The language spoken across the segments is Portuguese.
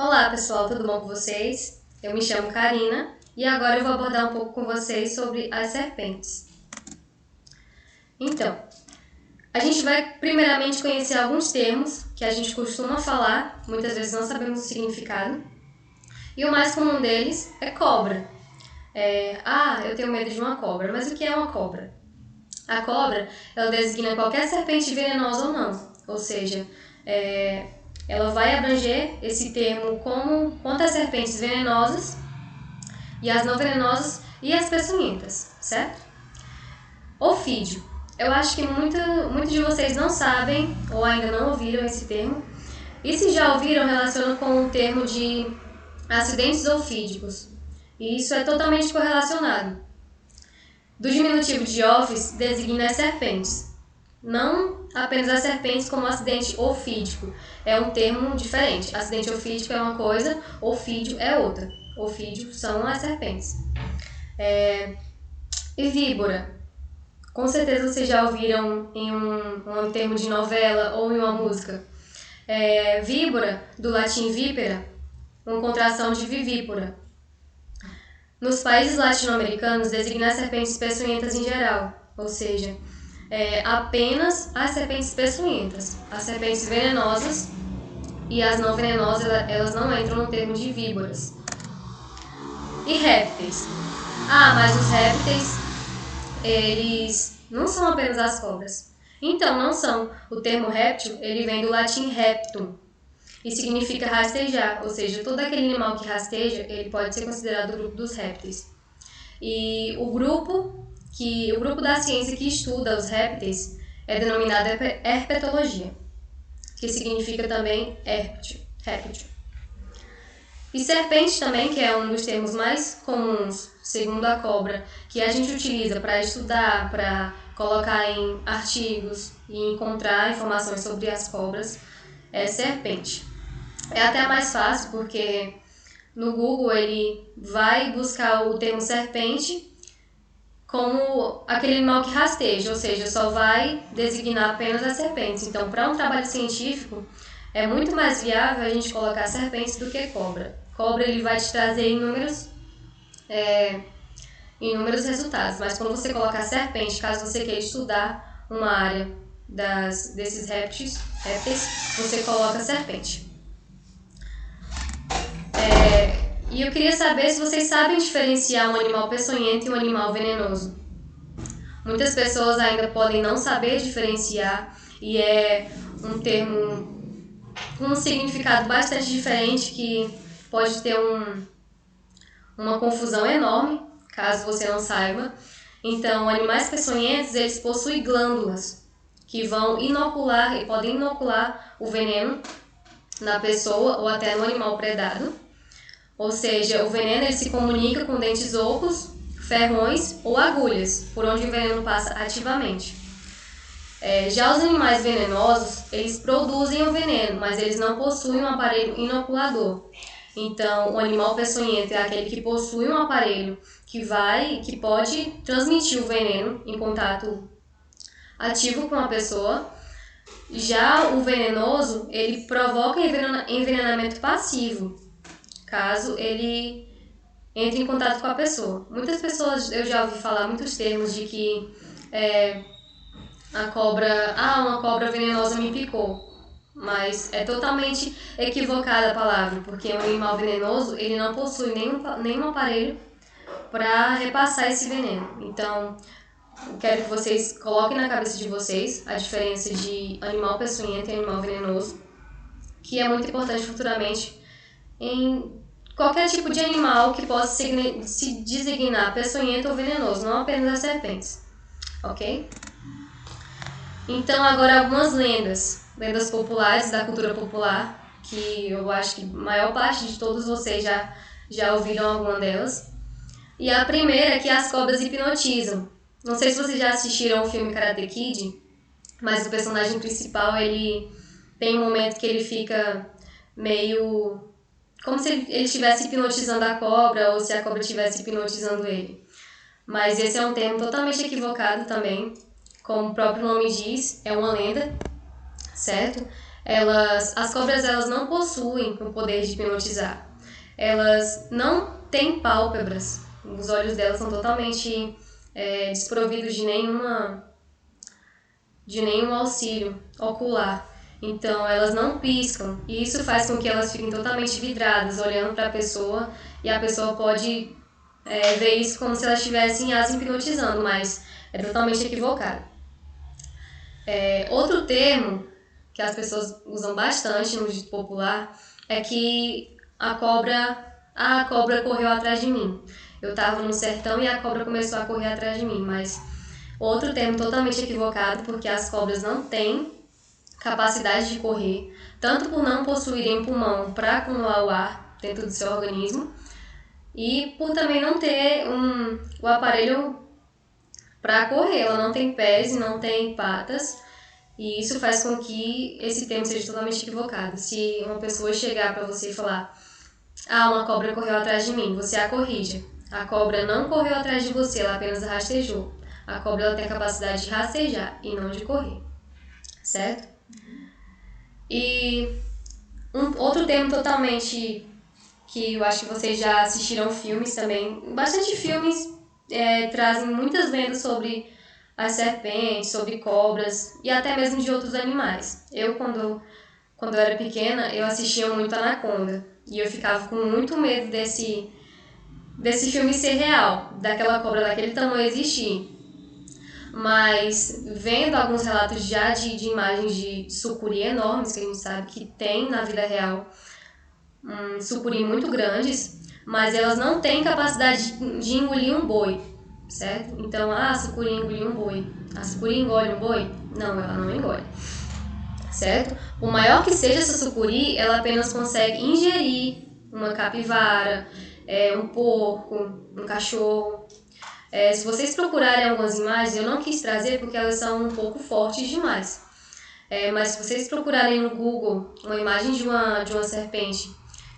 Olá pessoal, tudo bom com vocês? Eu me chamo Karina e agora eu vou abordar um pouco com vocês sobre as serpentes. Então, a gente vai primeiramente conhecer alguns termos que a gente costuma falar, muitas vezes não sabemos o significado, e o mais comum deles é cobra. Eu tenho medo de uma cobra, mas o que é uma cobra? A cobra, ela designa qualquer serpente venenosa ou não, ou seja, ela vai abranger esse termo como quanto às serpentes venenosas e as não venenosas e as peçonhentas, certo? Ofídio. Eu acho que muitos de vocês não sabem ou ainda não ouviram esse termo. E se já ouviram, relacionam com o termo de acidentes ofídicos. E isso é totalmente correlacionado. Do diminutivo de office designa as serpentes. Não apenas as serpentes como acidente ofídico. É um termo diferente. Acidente ofídico é uma coisa, ofídio é outra. Ofídio são as serpentes. E víbora. Com certeza vocês já ouviram em um termo de novela ou em uma música. Víbora, do latim vípera, uma contração de vivípora. Nos países latino-americanos, designa as serpentes peçonhentas em geral, ou seja, apenas as serpentes peçonhentas. As serpentes venenosas e as não venenosas, elas não entram no termo de víboras. E répteis. Mas os répteis, eles não são apenas as cobras. Então, não são. O termo réptil, ele vem do latim reptum e significa rastejar, ou seja, todo aquele animal que rasteja, ele pode ser considerado o grupo dos répteis. E o grupo da ciência que estuda os répteis é denominado herpetologia, que significa também réptil. E serpente também, que é um dos termos mais comuns, segundo a cobra, que a gente utiliza para estudar, para colocar em artigos e encontrar informações sobre as cobras, é serpente. É até mais fácil porque no Google ele vai buscar o termo serpente como aquele animal que rasteja, ou seja, só vai designar apenas as serpentes. Então, para um trabalho científico, é muito mais viável a gente colocar serpentes do que cobra. Cobra ele vai te trazer inúmeros resultados, mas quando você colocar serpente, caso você queira estudar uma área desses répteis, você coloca serpente. E eu queria saber se vocês sabem diferenciar um animal peçonhento e um animal venenoso. Muitas pessoas ainda podem não saber diferenciar e é um termo com um significado bastante diferente que pode ter uma confusão enorme, caso você não saiba. Então, animais peçonhentos, eles possuem glândulas que vão inocular e podem inocular o veneno na pessoa ou até no animal predado. Ou seja, o veneno ele se comunica com dentes ocos, ferrões ou agulhas, por onde o veneno passa ativamente. Já os animais venenosos, eles produzem o veneno, mas eles não possuem um aparelho inoculador. Então, o animal peçonhento é aquele que possui um aparelho que pode transmitir o veneno em contato ativo com a pessoa. Já o venenoso, ele provoca envenenamento passivo, caso ele entre em contato com a pessoa. Muitas pessoas, eu já ouvi falar muitos termos de que uma cobra venenosa me picou. Mas é totalmente equivocada a palavra, porque um animal venenoso, ele não possui nenhum aparelho para repassar esse veneno. Então, eu quero que vocês coloquem na cabeça de vocês a diferença de animal peçonhento e animal venenoso, que é muito importante futuramente em qualquer tipo de animal que possa se designar peçonhento ou venenoso, não apenas as serpentes, ok? Então, agora algumas lendas populares da cultura popular, que eu acho que a maior parte de todos vocês já ouviram alguma delas. E a primeira é que as cobras hipnotizam. Não sei se vocês já assistiram o filme Karate Kid, mas o personagem principal, ele tem um momento que ele fica meio como se ele estivesse hipnotizando a cobra ou se a cobra estivesse hipnotizando ele. Mas esse é um termo totalmente equivocado também. Como o próprio nome diz, é uma lenda, certo? As cobras, elas não possuem o poder de hipnotizar. Elas não têm pálpebras. Os olhos delas são totalmente desprovidos de nenhum auxílio ocular. Então, elas não piscam. E isso faz com que elas fiquem totalmente vidradas, olhando para a pessoa. E a pessoa pode ver isso como se elas estivessem as hipnotizando, mas é totalmente equivocado. Outro termo que as pessoas usam bastante no dito popular é que a cobra correu atrás de mim. Eu estava no sertão e a cobra começou a correr atrás de mim, mas outro termo totalmente equivocado, porque as cobras não têm capacidade de correr, tanto por não possuírem pulmão para acumular o ar dentro do seu organismo, e por também não ter o aparelho para correr. Ela não tem pés e não tem patas, e isso faz com que esse termo seja totalmente equivocado. Se uma pessoa chegar para você e falar: uma cobra correu atrás de mim, você a corrige. A cobra não correu atrás de você, ela apenas rastejou. A cobra, ela tem a capacidade de rastejar e não de correr, certo? E outro termo totalmente que eu acho que vocês já assistiram filmes também. Bastante filmes trazem muitas lendas sobre as serpentes, sobre cobras e até mesmo de outros animais. Eu, quando eu era pequena, eu assistia muito Anaconda. E eu ficava com muito medo desse filme ser real, daquela cobra daquele tamanho existir. Mas vendo alguns relatos já de imagens de sucuri enormes, que a gente sabe que tem na vida real, sucuri muito grandes, mas elas não têm capacidade de engolir um boi, certo? Então, a sucuri engoliu um boi. A sucuri engole um boi? Não, ela não engole, certo? Por maior que seja essa sucuri, ela apenas consegue ingerir uma capivara, um porco, um cachorro. Se vocês procurarem algumas imagens, eu não quis trazer porque elas são um pouco fortes demais. Mas se vocês procurarem no Google uma imagem de uma serpente,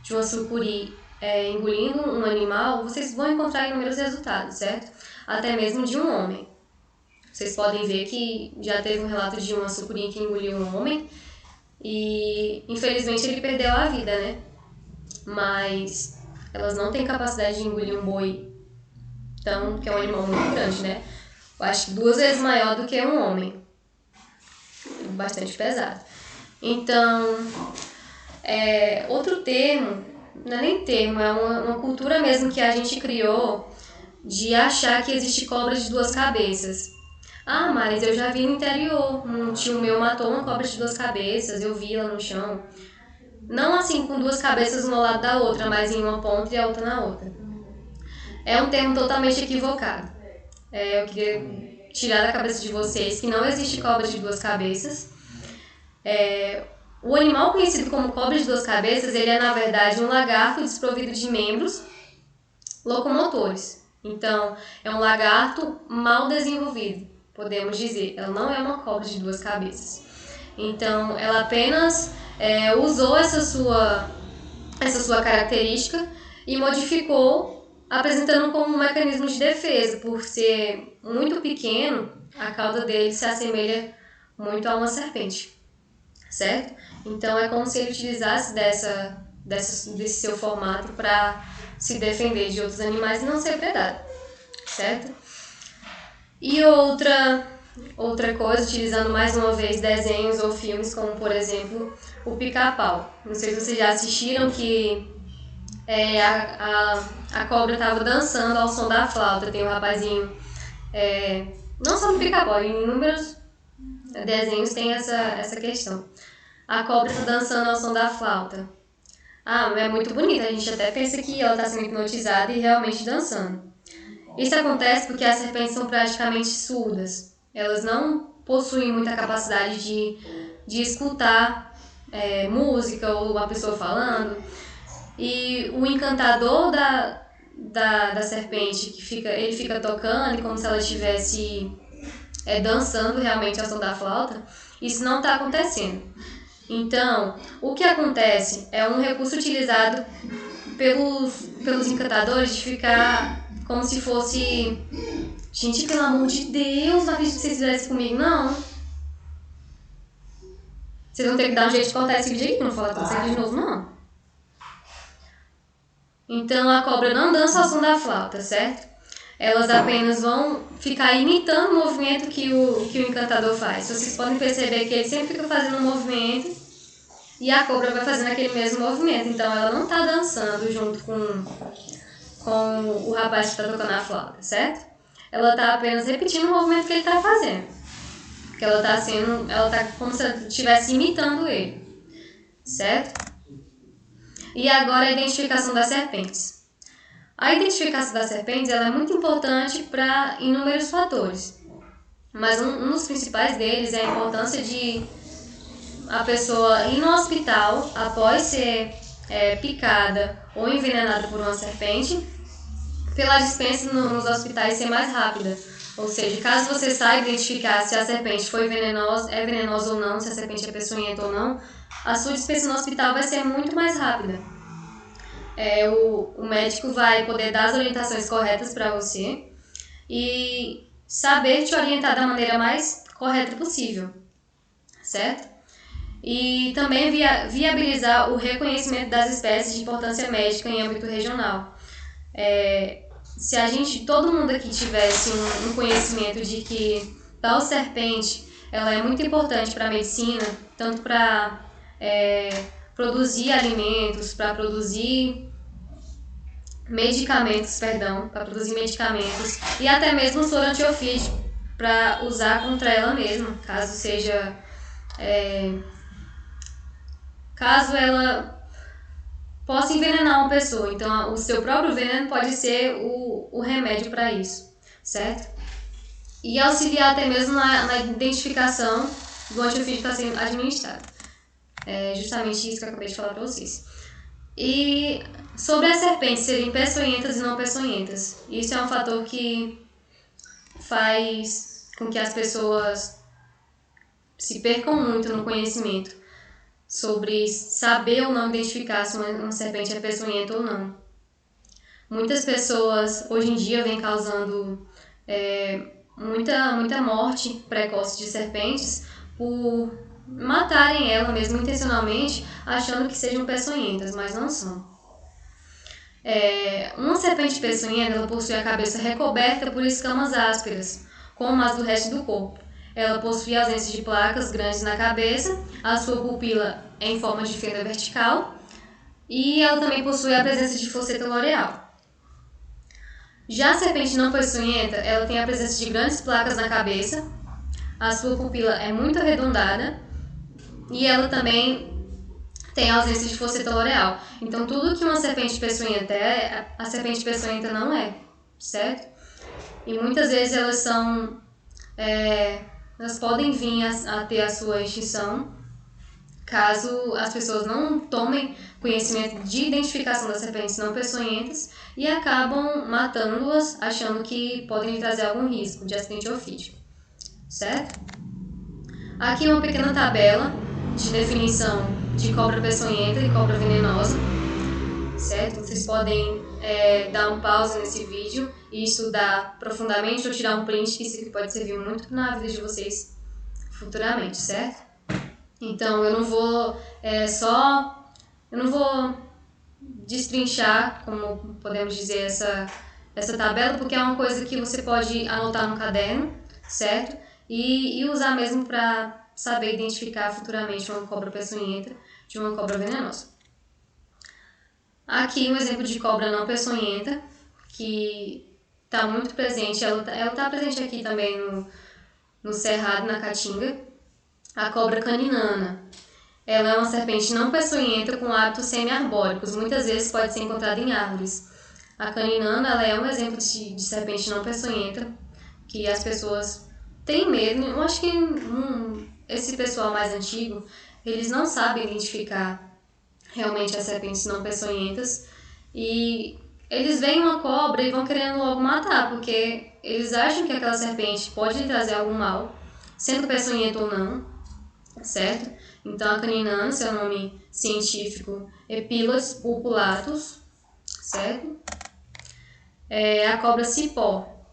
de uma sucuri engolindo um animal, vocês vão encontrar inúmeros resultados, certo? Até mesmo de um homem. Vocês podem ver que já teve um relato de uma sucuri que engoliu um homem e infelizmente ele perdeu a vida, né? Mas elas não têm capacidade de engolir um boi, que é um animal muito grande, né? Eu acho que 2 vezes maior do que um homem. Bastante pesado. Então, outro termo, não é nem termo, é uma cultura mesmo que a gente criou de achar que existe cobra de 2 cabeças. Mas eu já vi no interior, um tio meu matou uma cobra de 2 cabeças, eu vi ela no chão. Não assim com 2 cabeças uma ao lado da outra, mas em uma ponta e a outra na outra. É um termo totalmente equivocado. Eu queria tirar da cabeça de vocês que não existe cobra de 2 cabeças. O animal conhecido como cobra de 2 cabeças, ele é na verdade um lagarto desprovido de membros locomotores. Então, é um lagarto mal desenvolvido, podemos dizer. Ela não é uma cobra de 2 cabeças. Então, ela apenas usou essa sua característica e modificou, apresentando como um mecanismo de defesa. Por ser muito pequeno, a cauda dele se assemelha muito a uma serpente, certo? Então é como se ele utilizasse desse seu formato para se defender de outros animais e não ser predado, certo? E outra coisa, utilizando mais uma vez desenhos ou filmes, como por exemplo o Pica-Pau. Não sei se vocês já assistiram, que a cobra estava dançando ao som da flauta. Tem um rapazinho, não só no Pica-Pau, em inúmeros desenhos tem essa questão. A cobra está dançando ao som da flauta. É muito bonita, a gente até pensa que ela está sendo hipnotizada e realmente dançando. Isso acontece porque as serpentes são praticamente surdas. Elas não possuem muita capacidade de escutar música ou uma pessoa falando. E o encantador da serpente, ele fica tocando como se ela estivesse dançando realmente ao som da flauta, isso não está acontecendo. Então, o que acontece é um recurso utilizado pelos encantadores de ficar como se fosse: gente, pelo amor de Deus, não acredito que vocês fizessem comigo, não. Vocês Vocês vão ter que dar um jeito de cortar esse vídeo aqui, não falar com vocês de novo, não. Então a cobra não dança ao som da flauta, certo? Elas apenas vão ficar imitando o movimento que o encantador faz. Vocês podem perceber que ele sempre fica fazendo um movimento e a cobra vai fazendo aquele mesmo movimento. Então ela não está dançando junto com o rapaz que está tocando a flauta, certo? Ela está apenas repetindo o movimento que ele está fazendo. Porque ela está como se ela estivesse imitando ele, certo? E agora a identificação das serpentes. A identificação das serpentes ela é muito importante para inúmeros fatores. Mas um dos principais deles é a importância de a pessoa ir no hospital após ser picada ou envenenada por uma serpente, pela dispensa nos hospitais ser mais rápida. Ou seja, caso você saiba identificar se a serpente foi é venenosa ou não, se a serpente é peçonhenta ou não, a sua dispensa no hospital vai ser muito mais rápida. O médico vai poder dar as orientações corretas para você e saber te orientar da maneira mais correta possível, certo? E também viabilizar o reconhecimento das espécies de importância médica em âmbito regional. Se todo mundo aqui tivesse um conhecimento de que tal serpente ela é muito importante para a medicina, tanto para produzir alimentos, para produzir medicamentos, e até mesmo soro antiofídico para usar contra ela mesma, caso ela possa envenenar uma pessoa. Então, o seu próprio veneno pode ser o remédio para isso, certo? E auxiliar até mesmo na identificação do antiofídico que está sendo administrado. É justamente isso que eu acabei de falar para vocês. E sobre as serpentes serem peçonhentas e não peçonhentas, isso é um fator que faz com que as pessoas se percam muito no conhecimento sobre saber ou não identificar se uma serpente é peçonhenta ou não. Muitas pessoas hoje em dia vêm causando muita morte precoce de serpentes por matarem ela mesmo intencionalmente, achando que sejam peçonhentas, mas não são. Uma serpente peçonhenta ela possui a cabeça recoberta por escamas ásperas, como as do resto do corpo. Ela possui ausência de placas grandes na cabeça, a sua pupila é em forma de fenda vertical e ela também possui a presença de fosseta loreal. Já a serpente não peçonhenta, ela tem a presença de grandes placas na cabeça, a sua pupila é muito arredondada e ela também tem a ausência de fosseta loreal. Então, tudo que uma serpente peçonhenta a serpente peçonhenta não é, certo? E muitas vezes elas podem vir a ter a sua extinção caso as pessoas não tomem conhecimento de identificação das serpentes não peçonhentas e acabam matando-as achando que podem lhe trazer algum risco de acidente ofídico, certo? Aqui uma pequena tabela de definição de cobra peçonhenta e cobra venenosa, certo? Vocês podem dar um pause nesse vídeo e estudar profundamente ou tirar um print, que isso aqui pode servir muito na vida de vocês futuramente, certo? Então eu não vou destrinchar, como podemos dizer, essa tabela, porque é uma coisa que você pode anotar no caderno, certo? E usar mesmo para saber identificar futuramente uma cobra peçonhenta de uma cobra venenosa. Aqui um exemplo de cobra não peçonhenta, que está muito presente, ela está presente aqui também no Cerrado, na Caatinga, a cobra caninana. Ela é uma serpente não peçonhenta com hábitos semi-arbóricos, muitas vezes pode ser encontrada em árvores. A caninana ela é um exemplo de serpente não peçonhenta, que as pessoas têm medo. Eu acho que esse pessoal mais antigo, eles não sabem identificar realmente as serpentes não peçonhentas e eles veem uma cobra e vão querendo logo matar, porque eles acham que aquela serpente pode lhe trazer algum mal, sendo peçonhenta ou não, certo? Então a caninana, seu nome científico, Epilas purpuratus, certo? A cobra cipó,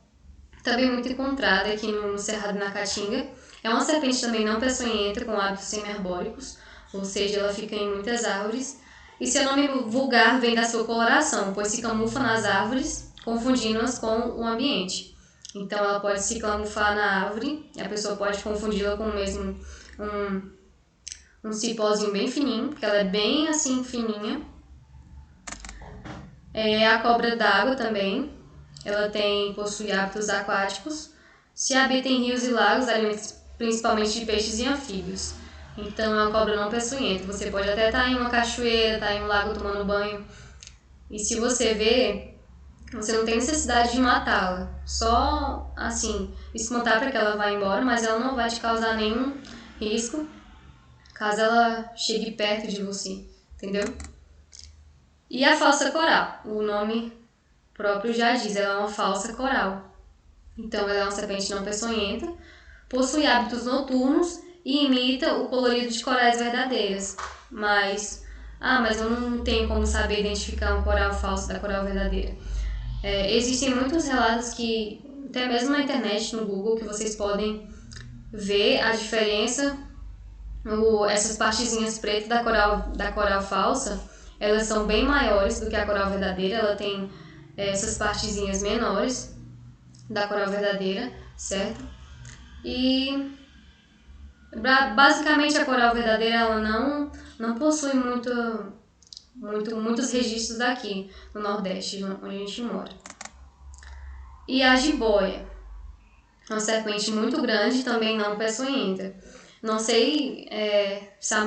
também muito encontrada aqui no Cerrado na Caatinga. É uma serpente também não peçonhenta, com hábitos semi-arbóricos, ou seja, ela fica em muitas árvores. E seu nome vulgar vem da sua coloração, pois se camufla nas árvores, confundindo-as com o ambiente. Então ela pode se camuflar na árvore, e a pessoa pode confundi-la com mesmo um cipózinho bem fininho, porque ela é bem assim fininha. A cobra d'água também, ela possui hábitos aquáticos, se habita em rios e lagos, alimenta principalmente de peixes e anfíbios. Então é uma cobra não peçonhenta. Você pode até estar em uma cachoeira, estar em um lago tomando banho, e se você vê, você não tem necessidade de matá-la. Só, assim, espantar para que ela vá embora, mas ela não vai te causar nenhum risco caso ela chegue perto de você, entendeu? E a falsa coral, o nome próprio já diz, ela é uma falsa coral. Então ela é uma serpente não peçonhenta, possui hábitos noturnos e imita o colorido de corais verdadeiras. Mas eu não tenho como saber identificar um coral falso da coral verdadeira. Existem muitos relatos que, até mesmo na internet, no Google, que vocês podem ver a diferença. Essas partezinhas pretas da coral falsa, elas são bem maiores do que a coral verdadeira. Ela tem essas partezinhas menores da coral verdadeira, certo? E basicamente a coral verdadeira ela não possui muitos registros aqui no Nordeste, onde a gente mora. E a jiboia, uma serpente muito grande, também não peçonhenta. Não sei se a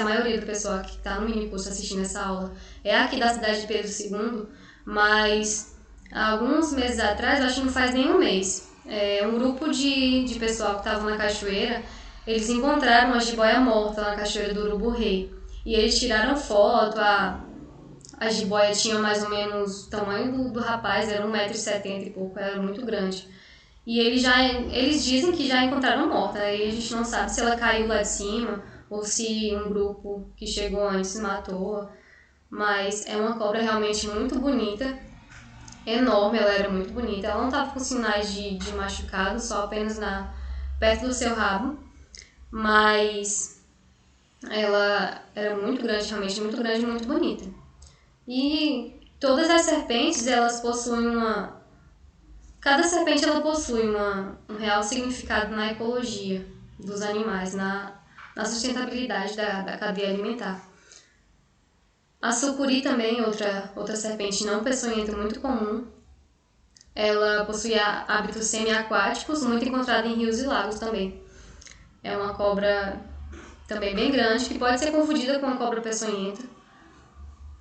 maioria do pessoal que está no minicurso assistindo essa aula é aqui da cidade de Pedro II, mas há alguns meses atrás, acho que não faz nem um mês, um grupo de pessoal que estava na cachoeira, eles encontraram uma jiboia morta na cachoeira do Urubu Rei. E eles tiraram foto, a jiboia tinha mais ou menos o tamanho do rapaz, era 1,70 m e pouco, era muito grande. E eles dizem que já encontraram morta, né? E a gente não sabe se ela caiu lá de cima ou se um grupo que chegou antes matou. Mas é uma cobra realmente muito bonita, enorme, ela era muito bonita. Ela não estava com sinais de machucado, só apenas perto do seu rabo. Mas ela era muito grande, realmente muito grande e muito bonita. E todas as serpentes, elas possuem Cada serpente ela possui um real significado na ecologia dos animais, na sustentabilidade da cadeia alimentar. A sucuri também, outra serpente não peçonhenta muito comum. Ela possui hábitos semi-aquáticos, muito encontrada em rios e lagos também. É uma cobra também bem grande, que pode ser confundida com uma cobra peçonhenta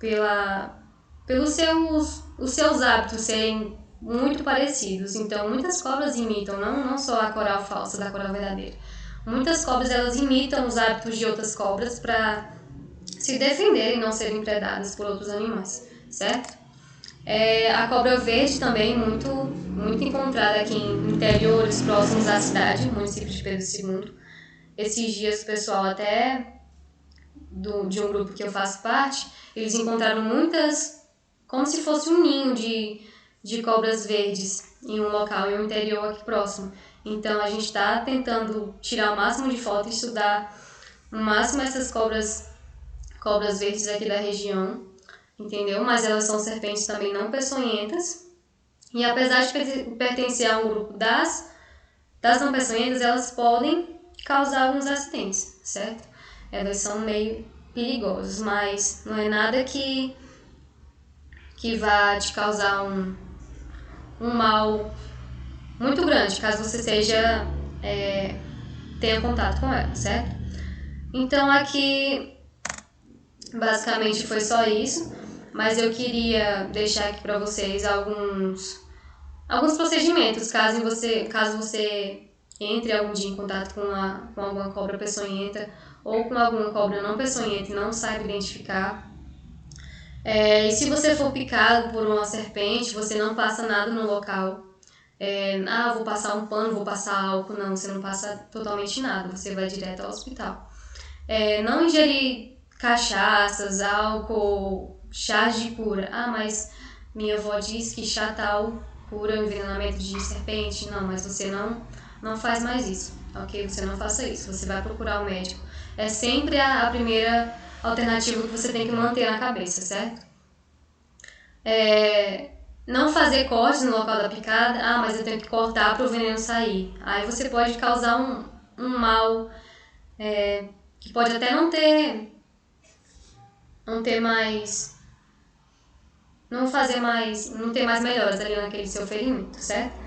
pelos seus hábitos serem muito parecidos. Então, muitas cobras imitam, não só a coral falsa da coral verdadeira. Muitas cobras elas imitam os hábitos de outras cobras para se defenderem e não serem predadas por outros animais, certo? A cobra verde também, muito encontrada aqui em interiores próximos à cidade, município de Pedro II. Esses dias o pessoal até de um grupo que eu faço parte, eles encontraram muitas, como se fosse um ninho de cobras verdes em um local, em um interior aqui próximo. Então a gente está tentando tirar o máximo de foto e estudar o máximo essas cobras verdes aqui da região, entendeu? Mas elas são serpentes também não peçonhentas. E apesar de pertencer a um grupo das não peçonhentas, elas podem causar alguns acidentes, certo? Elas são meio perigosas, mas não é nada que vá te causar um mal muito grande, caso você tenha contato com ela, certo? Então aqui basicamente foi só isso, mas eu queria deixar aqui para vocês alguns procedimentos, caso você entre algum dia em contato com alguma cobra peçonhenta ou com alguma cobra não peçonhenta e não saiba identificar. E se você for picado por uma serpente, você não passa nada no local. Vou passar um pano, vou passar álcool. Não, você não passa totalmente nada, você vai direto ao hospital. Não ingerir cachaças, álcool, chás de cura. Mas minha avó diz que chá tal cura o envenenamento de serpente. Não, mas você não faz mais isso, ok? Você não faça isso, você vai procurar o médico. É sempre a primeira alternativa que você tem que manter na cabeça, certo? Não fazer cortes no local da picada, mas eu tenho que cortar para o veneno sair. Aí você pode causar um mal, que pode até não ter mais, não ter mais melhoras ali naquele seu ferimento, certo?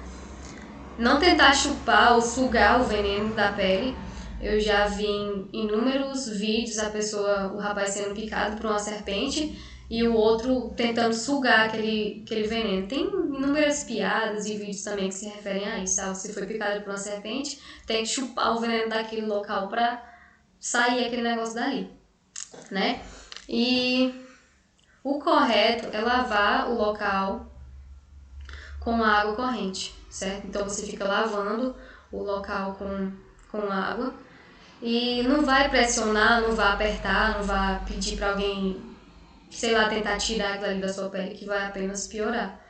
Não tentar chupar ou sugar o veneno da pele. Eu já vi em inúmeros vídeos o rapaz sendo picado por uma serpente e o outro tentando sugar aquele veneno. Tem inúmeras piadas e vídeos também que se referem a isso, sabe? Se foi picado por uma serpente, tem que chupar o veneno daquele local para sair aquele negócio dali, né? E o correto é lavar o local com água corrente, certo? Então você fica lavando o local com água e não vai pressionar, não vai apertar, não vai pedir para alguém, sei lá, tentar tirar aquilo ali da sua pele, que vai apenas piorar.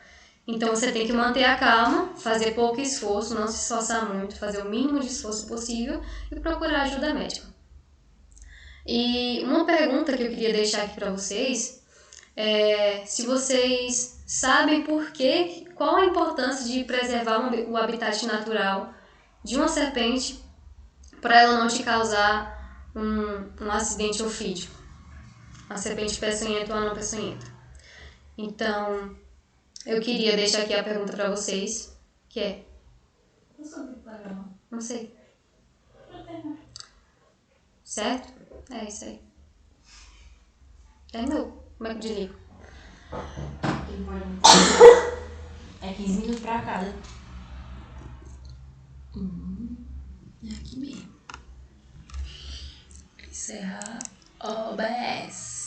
Então você tem que manter a calma, fazer pouco esforço, não se esforçar muito, fazer o mínimo de esforço possível e procurar ajuda médica. E uma pergunta que eu queria deixar aqui para vocês é se vocês sabem qual a importância de preservar o habitat natural de uma serpente para ela não te causar um acidente ofídico, uma serpente peçonhenta ou não peçonhenta. Então, eu queria deixar aqui a pergunta para vocês, que é... Eu sou do programa. Não sei. Não tem não. Certo? É isso aí. Terminou. Como é que eu desligo? Ele pode... É 15 minutos pra cada. É aqui mesmo. Encerrar OBS.